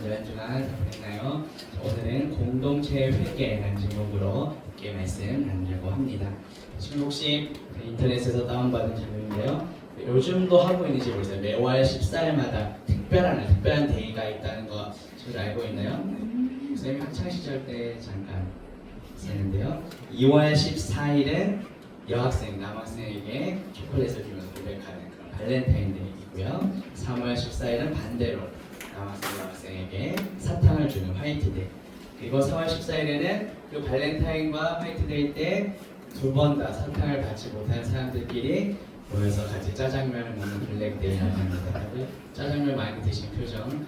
여러분들 한 주간 잘 보냈나요? 오늘은 공동체 회개라는 제목으로 함께 말씀 나누려고 합니다. 지금 혹시 인터넷에서 다운받은 자료인데요. 요즘도 하고 있는지 모르겠어요. 매월 14일마다 특별한 데이가 있다는 거 저도 알고 있나요? 선생님이 학창시절 때 잠깐 있었는데요. 2월 14일은 여학생, 남학생에게 초콜릿을 주면서 고백하는 그런 발렌타인데이이고요. 3월 14일은 반대로 남학생, 여학생에게 사탕을 주는 화이트데이. 그리고 4월 14일에는 그 발렌타인과 화이트데이 때 두 번 다 사탕을 받지 못한 사람들끼리 모여서 같이 짜장면을 먹는 블랙데이라고 합니다. 짜장면 많이 드신 표정.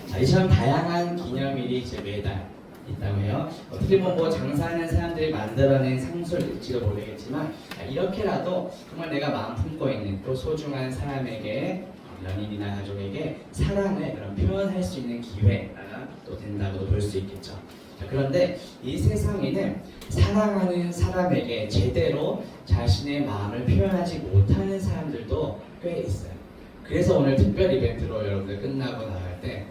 자, 이처럼 다양한 기념일이 이제 매달 있다고 해요. 어떻게 보면 뭐 장사하는 사람들이 만들어낸 상술일지도 모르겠지만 이렇게라도 정말 내가 마음 품고 있는 또 소중한 사람에게 연인이나 가족에게 사랑을 그런 표현할 수 있는 기회가 또 된다고 볼 수 있겠죠. 자, 그런데 이 세상에는 사랑하는 사람에게 제대로 자신의 마음을 표현하지 못하는 사람들도 꽤 있어요. 그래서 오늘 특별 이벤트로 여러분들 끝나고 나갈 때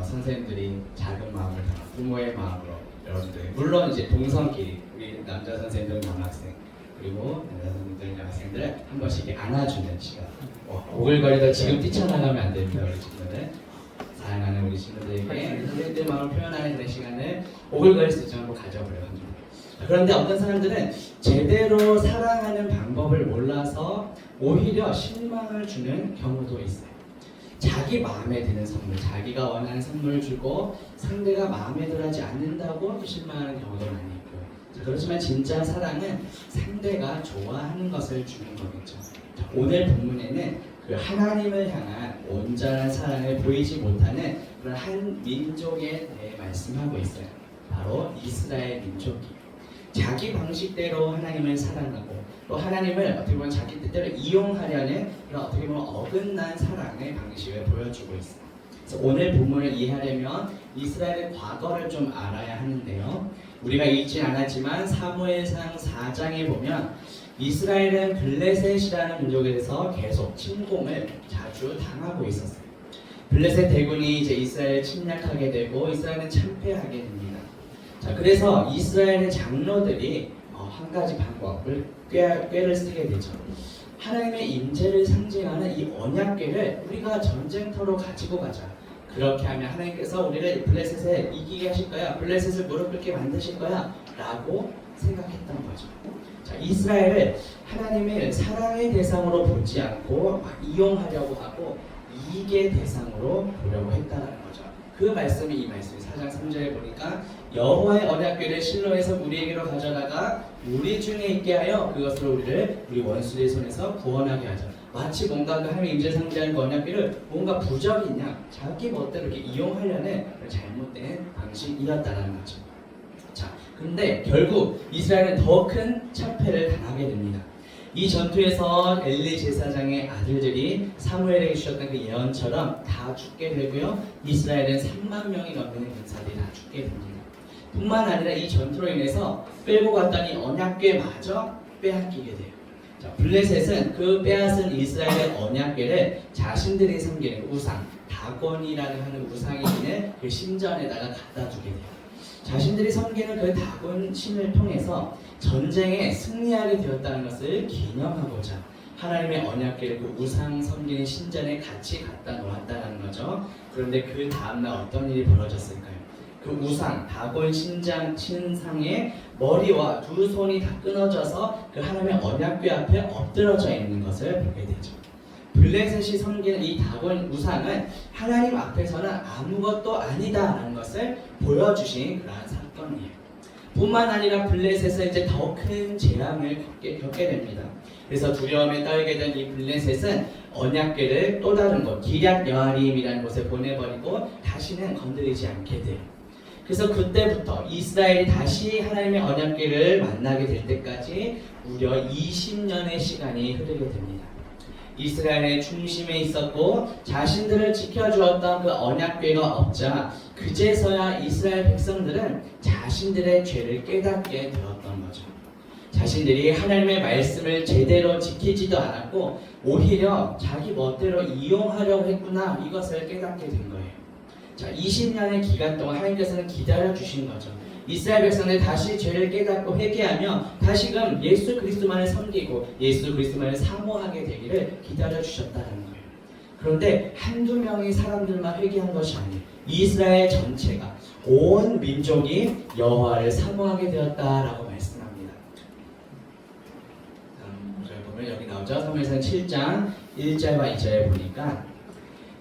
선생님들이 작은 마음을 담아 부모의 마음으로 여러분들 물론 이제 동성끼리 우리 남자 선생님들 남학생 그리고 여자 선생님들 여학생들을 한 번씩 안아주는 시간. 오글거리다 지금 뛰쳐나가면 안 됩니다. 우리 친구들 사랑하는 우리 친구들에게 선생님들 마음을 표현하는 그런 시간을 오글거릴 수 있지만 한번 가져보려고 합니다. 그런데 어떤 사람들은 제대로 사랑하는 방법을 몰라서 오히려 실망을 주는 경우도 있어요. 자기 마음에 드는 선물, 자기가 원하는 선물을 주고 상대가 마음에 들어하지 않는다고 또 실망하는 경우도 많이 있고요. 그렇지만 진짜 사랑은 상대가 좋아하는 것을 주는 거겠죠. 오늘 본문에는 그 하나님을 향한 온전한 사랑을 보이지 못하는 그런 한 민족에 대해 말씀하고 있어요. 바로 이스라엘 민족이에요. 자기 방식대로 하나님을 사랑하고 또 하나님을 어떻게 보면 자기 뜻대로 이용하려는 그런 어떻게 보면 어긋난 사랑의 방식을 보여주고 있어요. 그래서 오늘 본문을 이해하려면 이스라엘의 과거를 좀 알아야 하는데요. 우리가 읽지 않았지만 사무엘상 4장에 보면 이스라엘은 블레셋이라는 민족에 대해서 계속 침공을 자주 당하고 있었어요. 블레셋 대군이 이제 이스라엘을 침략하게 되고 이스라엘은 참패하게 됩니다. 자, 그래서 이스라엘의 장로들이 한 가지 방법을 꾀를 쓰게 되죠. 하나님의 임재를 상징하는 이 언약궤를 우리가 전쟁터로 가지고 가자. 그렇게 하면 하나님께서 우리를 블레셋에 이기게 하실 거야. 블레셋을 무릎 꿇게 만드실 거야. 라고 생각했던 거죠. 자, 이스라엘을 하나님의 사랑의 대상으로 보지 않고 막 이용하려고 하고 이익의 대상으로 보려고 했다는 거죠. 그 말씀이 이 말씀이 4장 3절에 보니까 여호와의 언약궤를 실로에서 우리에게로 가져다가 우리 중에 있게 하여 그것으로 우리를 우리 원수의 손에서 구원하게 하자. 마치 뭔가 그 하나님의 임재 상징하는 그 언약궤를 뭔가 부적이냐 자기 멋대로 이렇게 이용하려는 잘못된 방식이었다는 거죠. 자, 근데 결국 이스라엘은 더 큰 참패를 당하게 됩니다. 이 전투에서 엘리 제사장의 아들들이 사무엘에게 주셨던 그 예언처럼 다 죽게 되고요. 이스라엘은 3만 명이 넘는 군사들이 다 죽게 됩니다. 뿐만 아니라 이 전투로 인해서 끌고 갔던 이 언약궤마저 빼앗기게 돼요. 자, 블레셋은 그 빼앗은 이스라엘의 언약궤를 자신들이 섬기는 우상, 다곤이라는 하는 우상이 있는 그 신전에다가 갖다 두게 돼요. 자신들이 섬기는 그 다곤 신을 통해서 전쟁에 승리하게 되었다는 것을 기념하고자 하나님의 언약궤를 그 우상 섬기는 신전에 같이 갖다 놓았다는 거죠. 그런데 그 다음날 어떤 일이 벌어졌을까요? 그 우상, 다곤 신상의 머리와 두 손이 다 끊어져서 그 하나님의 언약궤 앞에 엎드러져 있는 것을 보게 되죠. 블레셋이 섬기는 이 다곤 우상은 하나님 앞에서는 아무것도 아니다라는 것을 보여주신 그러한 사건이에요. 뿐만 아니라 블레셋은 이제 더 큰 재앙을 겪게 됩니다. 그래서 두려움에 떨게 된 이 블레셋은 언약궤를 또 다른 곳 기럇 여아림이라는 곳에 보내버리고 다시는 건드리지 않게 돼요. 그래서 그때부터 이스라엘이 다시 하나님의 언약궤를 만나게 될 때까지 무려 20년의 시간이 흐르게 됩니다. 이스라엘의 중심에 있었고 자신들을 지켜주었던 그 언약궤가 없자 그제서야 이스라엘 백성들은 자신들의 죄를 깨닫게 되었던 거죠. 자신들이 하나님의 말씀을 제대로 지키지도 않았고 오히려 자기 멋대로 이용하려고 했구나 이것을 깨닫게 된 거예요. 자, 20년의 기간 동안 하나님께서는 기다려 주신 거죠. 이스라엘 백성들 다시 죄를 깨닫고 회개하며 다시금 예수 그리스도만을 섬기고 예수 그리스도만을 사모하게 되기를 기다려 주셨다는 거예요. 그런데 한두 명의 사람들만 회개한 것이 아니에요. 이스라엘 전체가 온 민족이 여호와를 사모하게 되었다라고 말씀합니다. 다음 구절 보면 여기 나오죠. 사무엘상 7장 1절과 2절에 보니까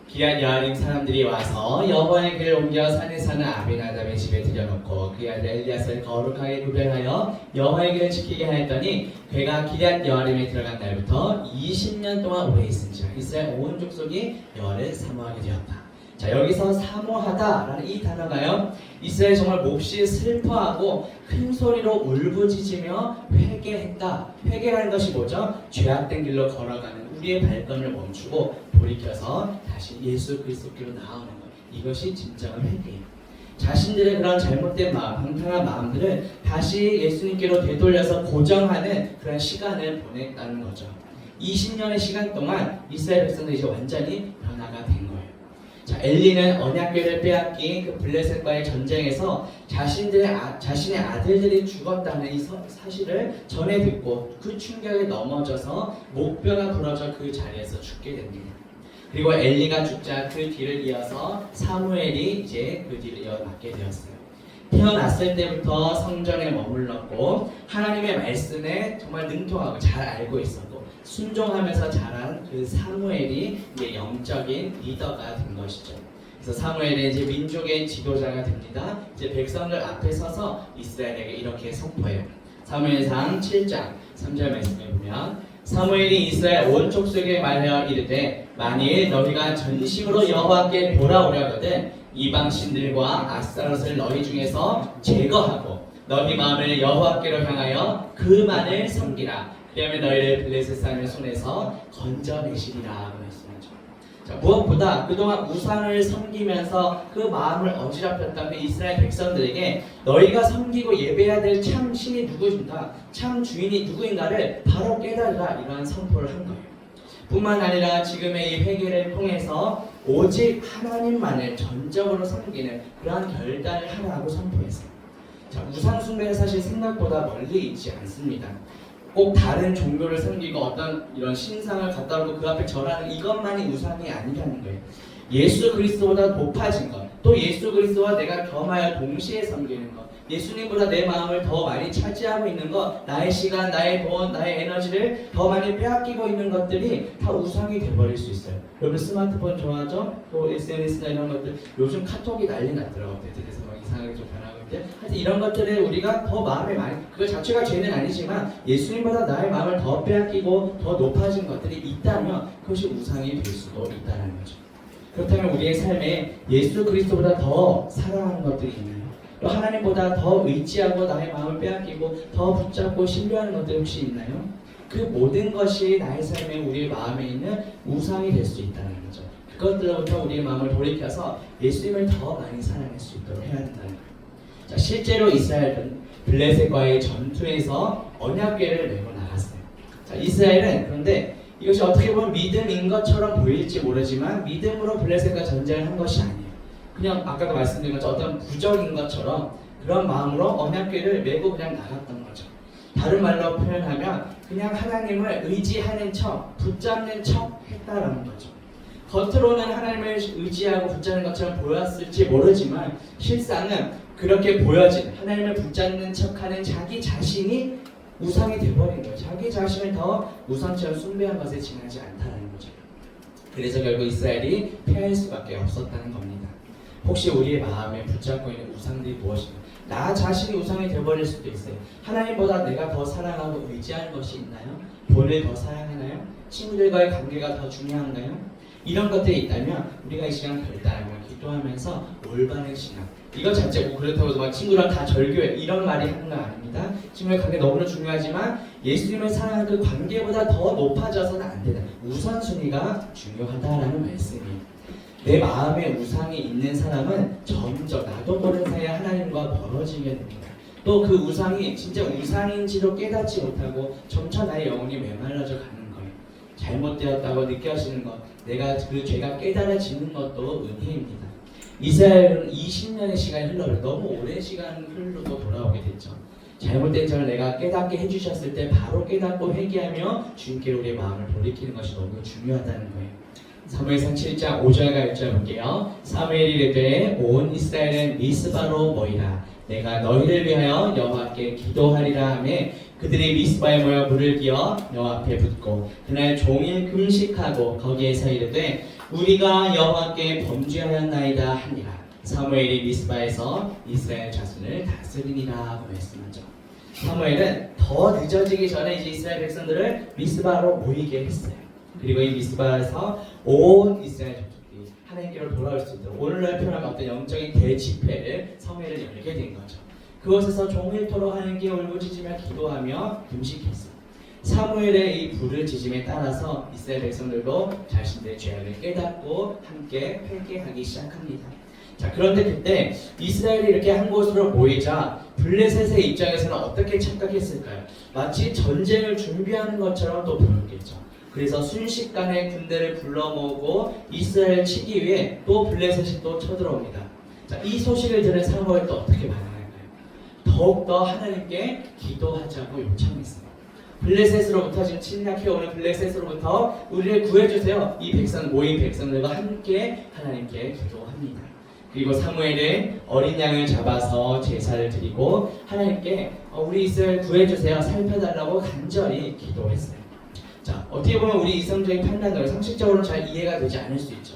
기앗 여아림 사람들이 와서 여호와의 길을 옮겨 산에 사는 아비나답의 집에 들여놓고 그의 아들 엘리야스를 거룩하게 구별하여 여호와의 길을 지키게 하였더니 그가 기앗 여아림에 들어간 날부터 20년 동안 오래 있은지라 이스라엘 온 족속이 여호와를 사모하게 되었다. 자, 여기서 사모하다라는 이 단어가요, 이스라엘 정말 몹시 슬퍼하고 큰 소리로 울부짖으며 회개했다. 회개라는 것이 뭐죠? 죄악된 길로 걸어가는 우리의 발걸음을 멈추고 돌이켜서 다시 예수 그리스도께로 나아오는 것. 이것이 진정한 회개예요. 자신들의 그런 잘못된 마음, 방탕한 마음들을 다시 예수님께로 되돌려서 고정하는 그런 시간을 보냈다는 거죠. 20년의 시간 동안 이스라엘 백성들이 이제 완전히 변화가 된 거예요. 자, 엘리는 언약궤를 빼앗긴 그 블레셋과의 전쟁에서 자신의 아들들이 죽었다는 이 사실을 전해 듣고 그 충격에 넘어져서 목뼈가 부러져 그 자리에서 죽게 됩니다. 그리고 엘리가 죽자 그 뒤를 이어서 사무엘이 이제 그 뒤를 이어받게 되었어요. 태어났을 때부터 성전에 머물렀고 하나님의 말씀에 정말 능통하고 잘 알고 있었고 순종하면서 자란 그 사무엘이 이제 영적인 리더가 된 것이죠. 그래서 사무엘이 이제 민족의 지도자가 됩니다. 이제 백성들 앞에 서서 이스라엘에게 이렇게 선포해요. 사무엘상 7장 3절 말씀에 보면 사무엘이 이스라엘 온 족속에게 말하여 이르되 만일 너희가 전심으로 여호와께 돌아오려거든 이방 신들과 아스타롯을 너희 중에서 제거하고 너희 마음을 여호와께로 향하여 그만을 섬기라. 그러면 너희를 블레셋 사람의 손에서 건져내시리라 말씀하죠. 자, 무엇보다 그동안 우상을 섬기면서 그 마음을 어지럽혔던 그 이스라엘 백성들에게 너희가 섬기고 예배해야 될 참 신이 누구인가, 참 주인이 누구인가를 바로 깨달으라 이러한 선포를 한 거예요. 뿐만 아니라 지금의 이 회개를 통해서 오직 하나님만을 전적으로 섬기는 그러한 결단을 하라고 선포했어요. 자, 우상 숭배는 사실 생각보다 멀리 있지 않습니다. 꼭 다른 종교를 섬기고 어떤 이런 신상을 갖다 놓고 그 앞에 절하는 이것만이 우상이 아니라는 거예요. 예수 그리스도보다 높아진 것, 또 예수 그리스도와 내가 겸하여 동시에 섬기는 것, 예수님보다 내 마음을 더 많이 차지하고 있는 것, 나의 시간, 나의 돈, 나의 에너지를 더 많이 빼앗기고 있는 것들이 다 우상이 돼버릴 수 있어요. 여러분 스마트폰 좋아하죠? 또 SNS나 이런 것들, 요즘 카톡이 난리 났더라고요. 그래서 막 이상하게 좀 변하고 있는데, 하여튼 이런 것들을 우리가 더 마음에 많이, 그거 자체가 죄는 아니지만 예수님보다 나의 마음을 더 빼앗기고 더 높아진 것들이 있다면 그것이 우상이 될 수도 있다는 거죠. 그렇다면 우리의 삶에 예수 그리스도보다 더 사랑하는 것들이 있나요? 또 하나님보다 더 의지하고 나의 마음을 빼앗기고 더 붙잡고 신뢰하는 것들이 혹시 있나요? 그 모든 것이 나의 삶에 우리의 마음에 있는 우상이 될 수 있다는 거죠. 그것들로부터 우리의 마음을 돌이켜서 예수님을 더 많이 사랑할 수 있도록 해야 된다는 거예요. 자, 실제로 이스라엘은 블레셋과의 전투에서 언약궤를 메고 나갔어요. 자, 이스라엘은 그런데 이것이 어떻게 보면 믿음인 것처럼 보일지 모르지만 믿음으로 블레셋과 전쟁을 한 것이 아니에요. 그냥 아까도 말씀드린 것처럼 어떤 부적인 것처럼 그런 마음으로 언약궤를 메고 그냥 나갔던 거죠. 다른 말로 표현하면 그냥 하나님을 의지하는 척, 붙잡는 척 했다라는 거죠. 겉으로는 하나님을 의지하고 붙잡는 것처럼 보였을지 모르지만 실상은 그렇게 보여진 하나님을 붙잡는 척하는 자기 자신이 우상이 되어버린 거예요. 자기 자신을 더 우상처럼 숭배한 것에 지나지 않다는 거죠. 그래서 결국 이스라엘이 패할 수밖에 없었다는 겁니다. 혹시 우리의 마음에 붙잡고 있는 우상들이 무엇인가? 나 자신이 우상이 되어버릴 수도 있어요. 하나님보다 내가 더 사랑하고 의지하는 것이 있나요? 돈을 더 사랑하나요? 친구들과의 관계가 더 중요한가요? 이런 것들이 있다면 우리가 이 시간 결단하고 기도하면서 올바른 신앙, 이것 자체 뭐 그렇다고 막 친구랑 다 절교해 이런 말이 하는 건 아닙니다. 친구의 관계 너무나 중요하지만 예수님을 사랑하는 그 관계보다 더 높아져서는 안 된다. 우선순위가 중요하다라는 말씀이에요. 내 마음에 우상이 있는 사람은 점점 나도 모르는 사이에 하나님과 멀어지게 됩니다. 또 그 우상이 진짜 우상인지도 깨닫지 못하고 점차 나의 영혼이 메말라져 가는 거예요. 잘못되었다고 느껴지는 것, 내가 그 죄가 깨달아지는 것도 은혜입니다. 이스라엘은 20년의 시간이 흘러요. 너무 오랜 시간 흘러도 돌아오게 됐죠. 잘못된 점을 내가 깨닫게 해주셨을 때 바로 깨닫고 회개하며 주님께로 우리의 마음을 돌이키는 것이 너무 중요하다는 거예요. 사무엘상 7장 5절과 6절 볼게요. 사무엘이 이르되 온 이스라엘은 미스바로 모이라. 내가 너희를 위하여 여호와께 기도하리라 하매 그들이 미스바에 모여 물을 기어 여호와 앞에 붓고 그날 종일 금식하고 거기에서 이르되 우리가 여호와께 범죄하였나이다 하니라. 사무엘이 미스바에서 이스라엘 자손을 다스리니라 하고 말씀하죠. 사무엘은 더 늦어지기 전에 이제 이스라엘 백성들을 미스바로 모이게 했어요. 그리고 이 미스바에서 온 이스라엘 족속들이 하나님께로 돌아올 수 있도록 오늘날 표현하면 어떤 영적인 대집회를 사무엘을 열게 된 거죠. 그곳에서 종일토록 하나님께 울부짖으며 기도하며 금식했어요. 사무엘의 이 부르짖음에 따라서 이스라엘 백성들도 자신들의 죄악을 깨닫고 함께 회개하기 시작합니다. 자, 그런데 그때 이스라엘이 이렇게 한 곳으로 모이자 블레셋의 입장에서는 어떻게 착각했을까요? 마치 전쟁을 준비하는 것처럼 또 보였겠죠. 그래서 순식간에 군대를 불러 모으고 이스라엘을 치기 위해 또 블레셋이 또 쳐들어옵니다. 자, 이 소식을 들은 사무엘이 또 어떻게 반응할까요? 더욱더 하나님께 기도하자고 요청했어요. 블레셋으로부터 지금 침략해오는 블레셋으로부터 우리를 구해주세요. 이 모인 백성들과 함께 하나님께 기도합니다. 그리고 사무엘은 어린 양을 잡아서 제사를 드리고 하나님께 우리 이스라엘 구해주세요. 살펴달라고 간절히 기도했어요. 자, 어떻게 보면 우리 이성적인 판단으로 상식적으로는 잘 이해가 되지 않을 수 있죠.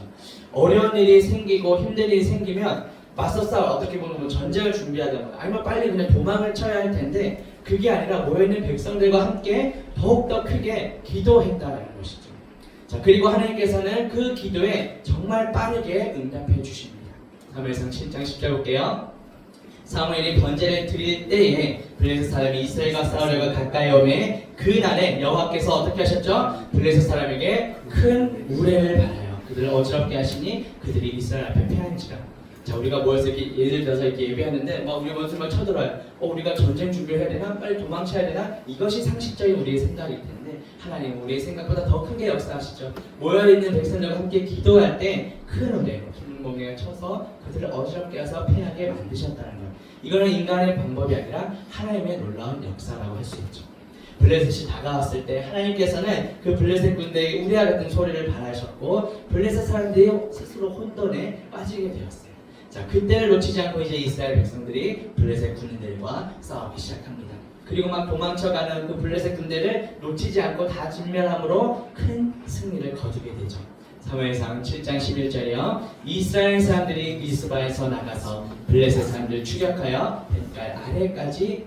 어려운 일이 생기고 힘든 일이 생기면 맞서 싸워 어떻게 보면 뭐 전쟁을 준비하든가 아니면 빨리 그냥 도망을 쳐야 할 텐데 그게 아니라 모여있는 백성들과 함께 더욱더 크게 기도했다는 것이죠. 자, 그리고 하나님께서는 그 기도에 정말 빠르게 응답해 주십니다. 사무엘상 7장 10절 볼게요. 사무엘이 번제를 드릴 때에 블레셋 사람이 이스라엘과 싸우려고 가까이 오매 그날에 여호와께서 어떻게 하셨죠? 블레셋 사람에게 큰 우레를 받아요. 그들을 어지럽게 하시니 그들이 이스라엘 앞에 패한지라. 자, 우리가 모여서 이렇게 예를 들어서 이렇게 예배하는데 우리 원수를 막 쳐들어요. 우리가 전쟁 준비를 해야 되나? 빨리 도망쳐야 되나? 이것이 상식적인 우리의 생각일 텐데 하나님은 우리의 생각보다 더 크게 역사하시죠. 모여있는 백성들과 함께 기도할 때 큰 우레, 긴 멍에가 쳐서 그들을 어지럽게 해서 패하게 만드셨다는 거예요. 이거는 인간의 방법이 아니라 하나님의 놀라운 역사라고 할 수 있죠. 블레셋이 다가왔을 때 하나님께서는 그 블레셋 군대의 우레와 같은 소리를 발하셨고 블레셋 사람들이 스스로 혼돈에 빠지게 되었어요. 자, 그때를 놓치지 않고 이제 이스라엘 백성들이 블레셋 군인들과 싸우기 시작합니다. 그리고 막 도망쳐가는 그 블레셋 군대를 놓치지 않고 다 진멸함으로 큰 승리를 거두게 되죠. 사무엘상 7장 11절이요. 이스라엘 사람들이 미스바에서 나가서 블레셋 사람들을 추격하여 뱃갈 아래까지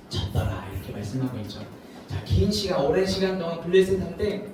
쳤더라 이렇게 말씀하고 있죠. 자, 긴 시간 오랜 시간 동안 블레셋한테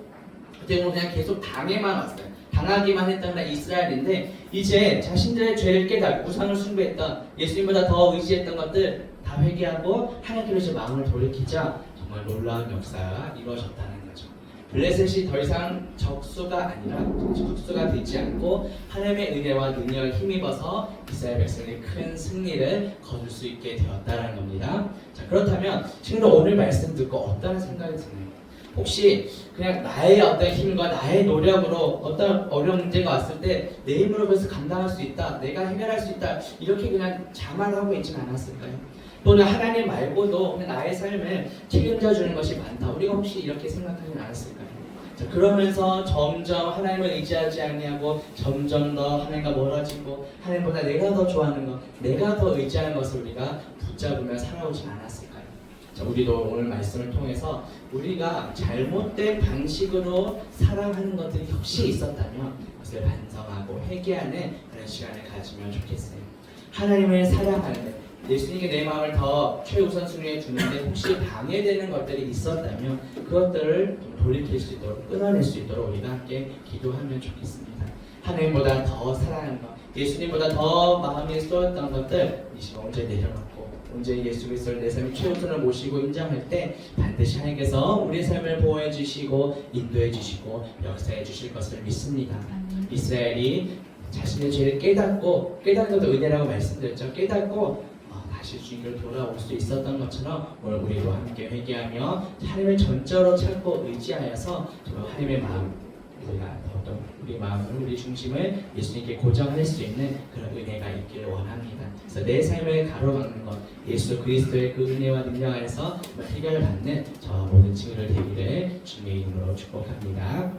그때 그냥 계속 당해만 왔어요. 당하기만 했던 이스라엘인데 이제 자신들의 죄를 깨닫고 우상을 숭배했던 예수님보다 더 의지했던 것들 다 회개하고 하나님께로 이제 마음을 돌이키자 정말 놀라운 역사가 이루어졌다는 거죠. 블레셋이 더 이상 적수가 아니라 적수가 되지 않고 하나님의 은혜와 능력을 힘입어서 이스라엘 백성이 큰 승리를 거둘 수 있게 되었다는 겁니다. 자, 그렇다면 지금 오늘 말씀 듣고 어떤 생각이 드나요? 혹시 그냥 나의 어떤 힘과 나의 노력으로 어떤 어려운 문제가 왔을 때 내 힘으로 그것을 감당할 수 있다, 내가 해결할 수 있다 이렇게 그냥 자만하고 있지는 않았을까요? 또는 하나님 말고도 나의 삶을 책임져 주는 것이 많다. 우리가 혹시 이렇게 생각하진 않았을까요? 자, 그러면서 점점 하나님을 의지하지 않냐고 점점 더 하나님과 멀어지고 하나님보다 내가 더 좋아하는 것, 내가 더 의지하는 것을 우리가 붙잡으며 살아오진 않았을까요? 자, 우리도 오늘 말씀을 통해서 우리가 잘못된 방식으로 사랑하는 것들이 혹시 있었다면 그것을 반성하고 회개하는 그런 시간을 가지면 좋겠어요. 하나님을 사랑하는 예수님께 내 마음을 더 최우선순위에 두는데 혹시 방해되는 것들이 있었다면 그것들을 좀 돌이킬 수 있도록 끊어낼 수 있도록 우리가 함께 기도하면 좋겠습니다. 하나님보다 더 사랑하는 것, 예수님보다 더 마음에 쏟았던 것들 이 시간 언제 내려놓고 언제 예수 그리스도를 내 삶의 최우선을 모시고 인정할 때 반드시 하나님께서 우리 삶을 보호해 주시고 인도해 주시고 역사해 주실 것을 믿습니다. 이스라엘이 자신의 죄를 깨닫고 깨닫는 것도 은혜라고 말씀드렸죠. 깨닫고 다시 주님께로 돌아올 수 있었던 것처럼 오늘 우리도 함께 회개하며 하나님을 전적으로 찾고 의지하여서 정말 하나님의 마음에 우리가 더욱더 우리 마음을 우리 중심을 예수님께 고정할 수 있는 그런 은혜가 있기를 원합니다. 그래서 내 삶을 가로막는 것 예수 그리스도의 그 은혜와 능력 안에서 해결받는 저와 모든 친구들 되기를 주님의 이름으로 축복합니다.